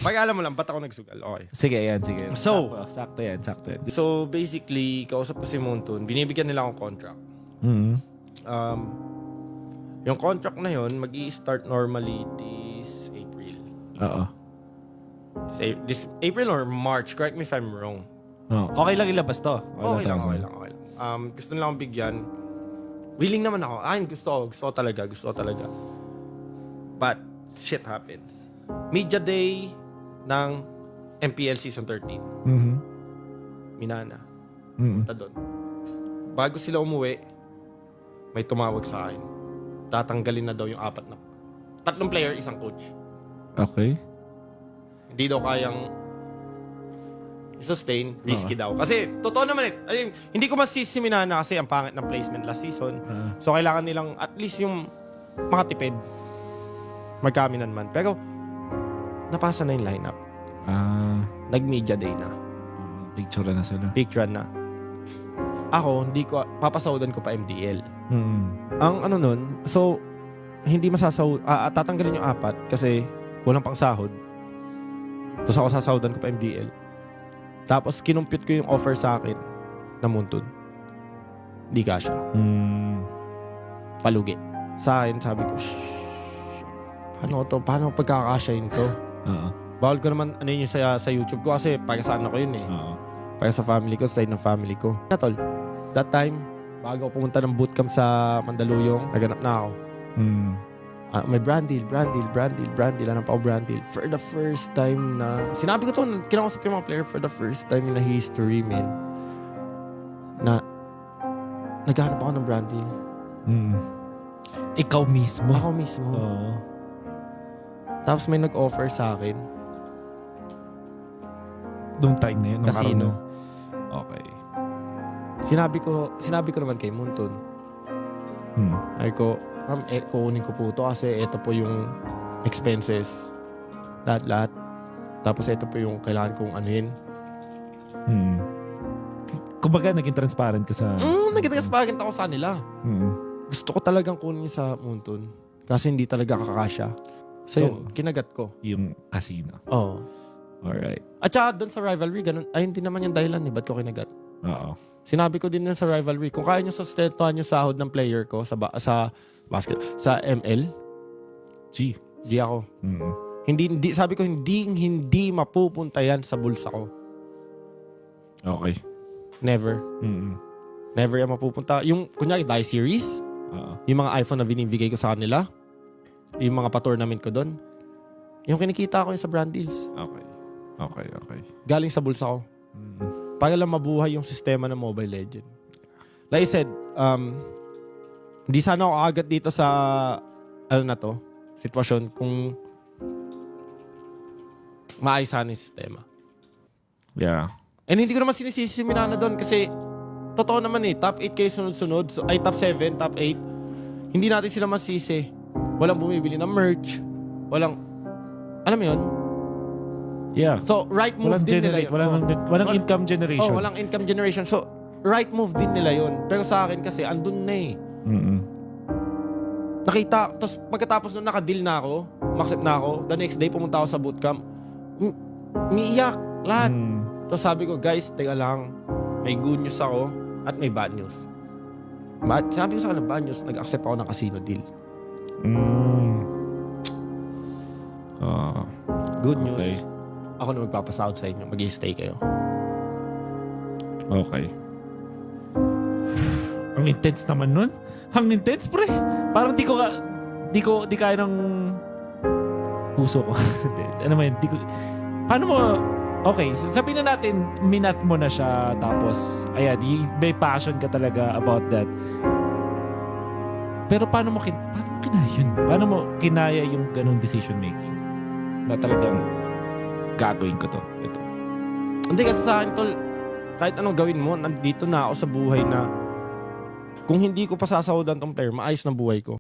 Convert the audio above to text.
Pag-alam mo lang, ba't ako nagsugal? Okay. Sige, yan, sige. So, sakto yan. So, basically, kausap ko si Moonton, binibigyan nila akong contract. Mm-hmm. Yung contract na yun, mag-i-start normally this April. Oo. This April or March, correct me if I'm wrong. Oh. Okay lang ilabas to. Okay lang. Gusto nila akong bigyan. Willing naman ako. Gusto ko talaga. But, shit happens. Media day ng MPL Season 13. Mm-hmm. Minana. Mm-hmm. Punta doon. Bago sila umuwi, may tumawag sa akin. Tatanggalin na daw yung 3 player, 1 coach. Okay. Hindi daw kayang i-sustain, risky daw. Kasi, totoo naman hindi ko masisi si Minana kasi ang pangit ng placement last season. So, kailangan nilang at least yung makatipid. Magkaminan man. Pero, napasa na yung lineup. Nag-media day na. Picture na sila. Picture na. Ako, papasawdan ko pa MDL. Mm-hmm. Ang ano nun, so, hindi tatanggalin yung 4 kasi kulang pang sahod. Tapos ako sasawdan ko pa MDL. Tapos kinumpute ko yung offer sa akin na Moonton. Hindi kasha. Palugi. Sa akin, sabi ko, paano pagkakasyahin to? Bawal ko naman yun sa YouTube ko kasi para sa ko yun eh. Para sa family ko, sa side ng family ko. Tol, that time, bago ako pumunta ng bootcamp sa Mandaluyong, naganap na ako. May brand deal. Hanap ako brand deal. For the first time na... Sinabi ko to, kinakausap ko yung mga player for the first time in the history, man. Na naghahanap ako ng brand deal. Ikaw mismo? Ako mismo. Oo. Tapos may nag-offer sa akin. Noong time na yun? Casino. Okay. Sinabi ko naman kay Moonton. Ay ko, ma'am, kukunin ko po ito kasi ito po yung expenses. Lahat. Tapos ito po yung kailangan kong anuhin. Kumbaga, naging transparent ka sa... Naging transparent ako sa nila. Gusto ko talagang kunin sa Moonton. Kasi hindi talaga kakasya. So yun, kinagat ko. Yung casino. Oo. Alright. At saka doon sa rivalry, ganun. Ay, hindi naman yung dahilan eh. Ba't ko kinagat? Oo. Sinabi ko din sa rivalry, kung kaya nyo sustentuhan yung sahod ng player ko sa basket, sa ML, di ako. Hindi, sabi ko, hindi mapupunta yan sa bulsa ko. Okay. Never. Never yan mapupunta. Yung, kunyari, Die Series, yung mga iPhone na binibigay ko sa kanila, yung mga pa-tournament ko doon, yung kinikita ko yung sa brand deals. Okay. Galing sa bulsa ko. Para lang mabuhay yung sistema ng Mobile Legend. Like I said, hindi sana ako agad dito sa sitwasyon kung maayos sana yung sistema. Yeah. And hindi ko naman sinisisi si Minana doon kasi totoo naman top 8 kayo sunod-sunod. So, ay, top 7, top 8. Hindi natin sila masisi. Walang bumibili ng merch. Alam mo yun? Yeah. So, right move din nila yun. Walang income generation. Walang income generation. So, right move din nila yun. Pero sa akin kasi, andun na eh. Nakita, tapos pagkatapos nung naka-deal na ako, ma-accept na ako, the next day pumunta ako sa bootcamp, umiiyak lahat. Tapos sabi ko, guys, teka lang, may good news ako at may bad news. Sabi ko sa kanila, bad news, nag-accept ako ng casino deal. Good news. Okay. Ako na magpapasahod sa inyo. Mag-i-stay kayo. Okay. Ang intense naman nun. Ang intense, pre. Parang di kaya ng puso ko. Ano man, paano mo, okay, sabihin na natin, minat mo na siya, tapos, ayan, may passion ka talaga about that. Pero paano mo kinaya yun? Paano mo kinaya yung ganong decision making? Na talagang gagawin ko to. Ito. Hindi kasi sa akin, tol, kahit anong gawin mo, nandito na ako sa buhay na kung hindi ko pasasahudan tong player, maayos na buhay ko.